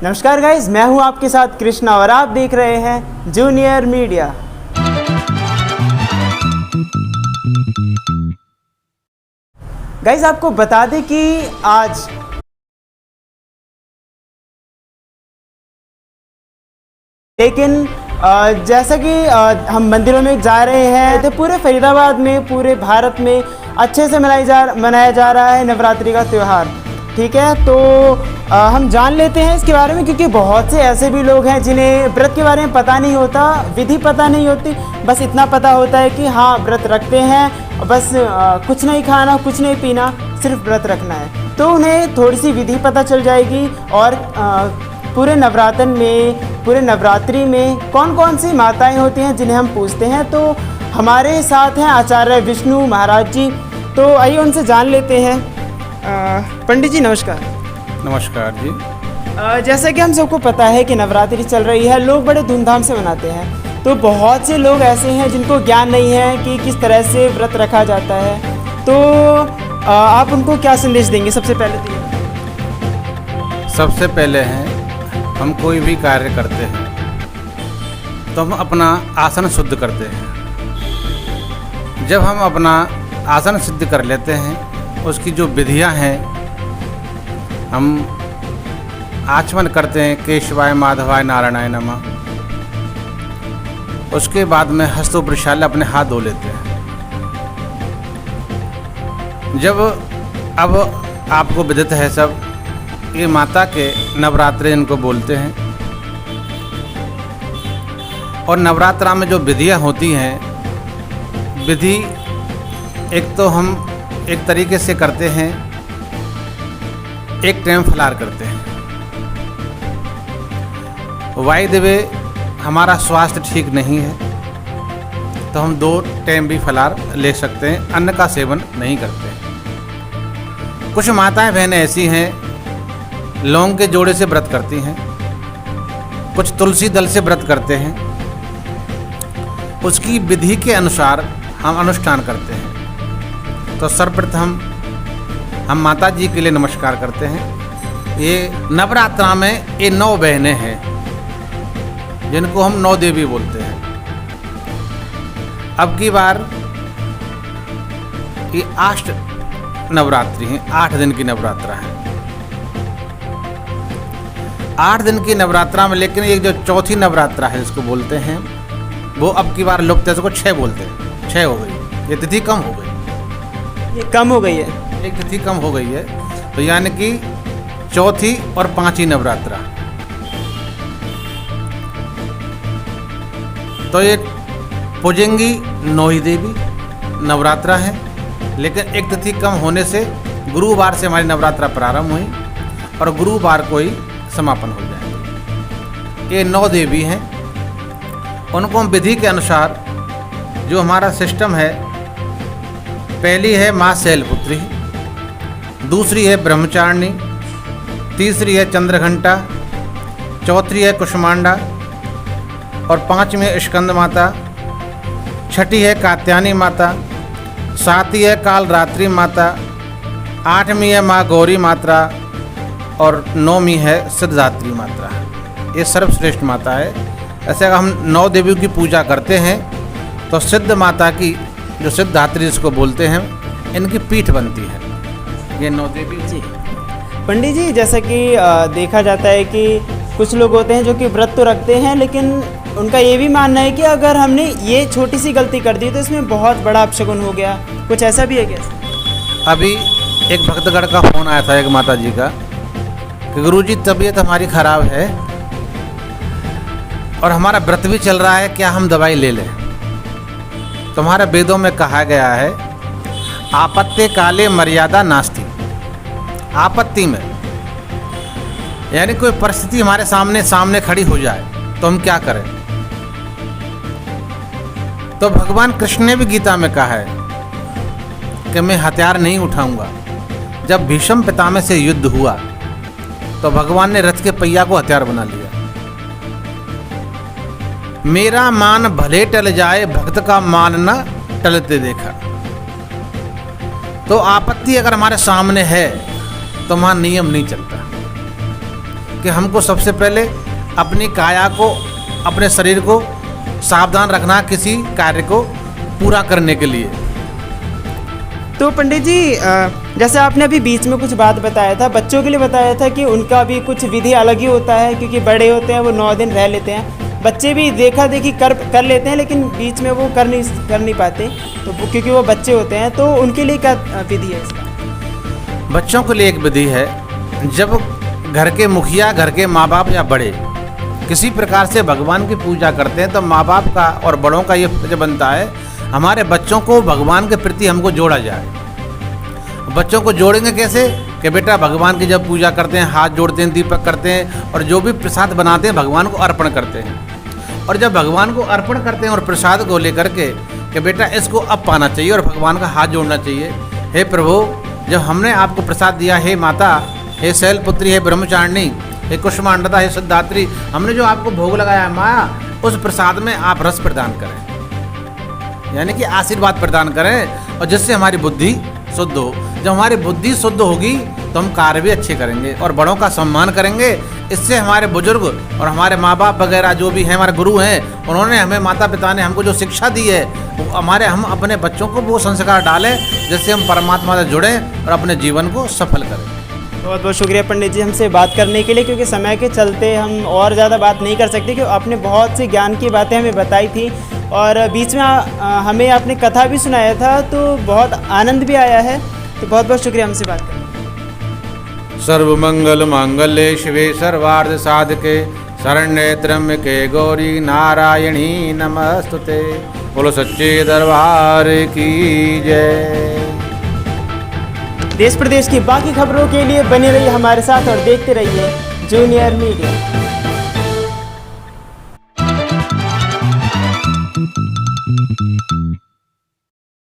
नमस्कार गाइज, मैं हूं आपके साथ कृष्णा और आप देख रहे हैं जूनियर मीडिया। गाइज आपको बता दें कि आज लेकिन जैसा कि हम मंदिरों में जा रहे हैं तो पूरे फरीदाबाद में, पूरे भारत में अच्छे से मनाया जा रहा है नवरात्रि का त्यौहार। ठीक है, तो हम जान लेते हैं इसके बारे में, क्योंकि बहुत से ऐसे भी लोग हैं जिन्हें व्रत के बारे में पता नहीं होता, विधि पता नहीं होती, बस इतना पता होता है कि हाँ व्रत रखते हैं, बस कुछ नहीं खाना, कुछ नहीं पीना, सिर्फ व्रत रखना है। तो उन्हें थोड़ी सी विधि पता चल जाएगी और पूरे नवरात्रि में कौन कौन सी माताएं होती हैं जिन्हें हम पूजते हैं। तो हमारे साथ हैं आचार्य विष्णु महाराज जी, तो आइए उनसे जान लेते हैं। पंडित जी नमस्कार। नमस्कार जी। जैसा कि हम सबको पता है कि नवरात्रि चल रही है, लोग बड़े धूमधाम से मनाते हैं, तो बहुत से लोग ऐसे हैं जिनको ज्ञान नहीं है कि किस तरह से व्रत रखा जाता है। तो आप उनको क्या संदेश देंगे? सबसे पहले हैं, हम कोई भी कार्य करते हैं तो हम अपना आसन शुद्ध करते हैं। जब हम अपना आसन सिद्ध कर लेते हैं, उसकी जो विधियां हैं, हम आचमन करते हैं केशवाय माधवाय नारायणाय नमः। उसके बाद में हस्तो प्रक्षाल्य अपने हाथ धो लेते हैं। जब अब आपको विदित है सब, ये माता के नवरात्रि इनको बोलते हैं। और नवरात्रा में जो विधियां होती हैं, विधि एक तो हम एक तरीके से करते हैं, एक टाइम फलाहार करते हैं। बाय द वे हमारा स्वास्थ्य ठीक नहीं है तो हम 2 टाइम भी फलाहार ले सकते हैं, अन्न का सेवन नहीं करते हैं। कुछ माताएं बहनें ऐसी हैं, लौंग के जोड़े से व्रत करती हैं, कुछ तुलसी दल से व्रत करते हैं। उसकी विधि के अनुसार हम अनुष्ठान करते हैं। तो सर्वप्रथम हम माता जी के लिए नमस्कार करते हैं। ये नवरात्रा में ये 9 बहनें हैं जिनको हम 9 देवी बोलते हैं। अब की बार ये 8 नवरात्रि हैं, 8 दिन की नवरात्रा है। 8 दिन की नवरात्रा में, लेकिन एक जो चौथी नवरात्रा है जिसको बोलते हैं, वो अब की बार लुप्त है, उसको 6 बोलते हैं। 6 हो गई, ये तिथि कम हो गई, ये कम हो गई है, एक तिथि कम हो गई है। तो यानी कि चौथी और 5वीं नवरात्रा। तो ये पुजंगी 9 ही देवी नवरात्रा है, लेकिन एक तिथि कम होने से गुरुवार से हमारी नवरात्रा प्रारंभ हुई और गुरुवार को ही समापन हो जाएगी। ये 9 देवी हैं, उनको हम विधि के अनुसार जो हमारा सिस्टम है, पहली है माँ शैलपुत्री, दूसरी है ब्रह्मचारिणी, तीसरी है चंद्रघंटा, चौथी है कुष्मांडा और 5वीं है स्कंद माता, 6ठी है कात्यायनी माता, 7वीं है कालरात्रि माता, 8वीं है माँ गौरी माता और 9वीं है सिद्धात्री माता। ये सर्वश्रेष्ठ माता है। ऐसे अगर हम 9 देवियों की पूजा करते हैं तो सिद्ध माता की, जो सिद्धात्री जिसको बोलते हैं, इनकी पीठ बनती है, ये 9 देवी जी। पंडित जी, जैसा कि देखा जाता है कि कुछ लोग होते हैं जो कि व्रत तो रखते हैं, लेकिन उनका ये भी मानना है कि अगर हमने ये छोटी सी गलती कर दी तो इसमें बहुत बड़ा अपशगुन हो गया। कुछ ऐसा भी है क्या? अभी एक भक्तगण का फ़ोन आया था एक माता जी का कि गुरुजी तबीयत हमारी ख़राब है और हमारा व्रत भी चल रहा है, क्या हम दवाई ले लें? तुम्हारे वेदों में कहा गया है, आपत्ति काले मर्यादा नास्ति। आपत्ति में यानी कोई परिस्थिति हमारे सामने खड़ी हो जाए तो हम क्या करें? तो भगवान कृष्ण ने भी गीता में कहा है कि मैं हथियार नहीं उठाऊंगा। जब भीष्म पितामह से युद्ध हुआ तो भगवान ने रथ के पहिया को हथियार बना लिया। मेरा मान भले टल जाए, भक्त का मान न टलते देखा। तो आपत्ति अगर हमारे सामने है तो वहाँ नियम नहीं चलता। कि हमको सबसे पहले अपनी काया को, अपने शरीर को सावधान रखना किसी कार्य को पूरा करने के लिए। तो पंडित जी जैसे आपने अभी बीच में कुछ बात बताया था, बच्चों के लिए बताया था कि उनका भी कुछ विधि अलग ही होता है, क्योंकि बड़े होते हैं वो 9 दिन रह लेते हैं, बच्चे भी देखा देखी कर लेते हैं, लेकिन बीच में वो कर नहीं पाते, तो क्योंकि वो बच्चे होते हैं, तो उनके लिए क्या विधि है इसका? बच्चों के लिए एक विधि है, जब घर के मुखिया, घर के माँ बाप या बड़े किसी प्रकार से भगवान की पूजा करते हैं, तो माँ बाप का और बड़ों का ये फर्ज बनता है हमारे बच्चों को भगवान के प्रति हमको जोड़ा जाए। बच्चों को जोड़ेंगे कैसे कि बेटा भगवान की जब पूजा करते हैं, हाथ जोड़ते हैं, दीपक करते हैं और जो भी प्रसाद बनाते हैं भगवान को अर्पण करते हैं, और जब भगवान को अर्पण करते हैं और प्रसाद को लेकर के कि बेटा इसको अब पाना चाहिए और भगवान का हाथ जोड़ना चाहिए। हे प्रभु, जब हमने आपको प्रसाद दिया, हे माता, हे शैलपुत्री, हे ब्रह्मचारिणी, हे कुष्मांडता, हे सिद्धात्री, हमने जो आपको भोग लगाया माया, उस प्रसाद में आप रस प्रदान करें, यानी कि आशीर्वाद प्रदान करें, और जिससे हमारी बुद्धि शुद्ध हो। जब हमारी बुद्धि शुद्ध होगी तो हम कार्य भी अच्छे करेंगे और बड़ों का सम्मान करेंगे। इससे हमारे बुजुर्ग और हमारे माँ बाप वगैरह जो भी हैं, हमारे गुरु हैं, उन्होंने हमें, माता पिता ने हमको जो शिक्षा दी है, वो हम अपने बच्चों को वो संस्कार डालें जिससे हम परमात्मा से जुड़ें और अपने जीवन को सफल करें। बहुत बहुत शुक्रिया पंडित जी हमसे बात करने के लिए, क्योंकि समय के चलते हम और ज़्यादा बात नहीं कर सकते, क्योंकि आपने बहुत सी ज्ञान की बातें हमें बताई थी और बीच में हमें आपने कथा भी सुनाया था, तो बहुत आनंद भी आया है। तो बहुत बहुत शुक्रिया हमसे बात करने। सर्वमंगल मांगल्ये शिवे सर्वार्थ साधके शरण्ये त्र्यंबके गौरी नारायणी नमस्तुते। बोलो सच्चे दरबार की जय। देश प्रदेश की बाकी खबरों के लिए बने रहिए हमारे साथ और देखते रहिए जूनियर मीडिया।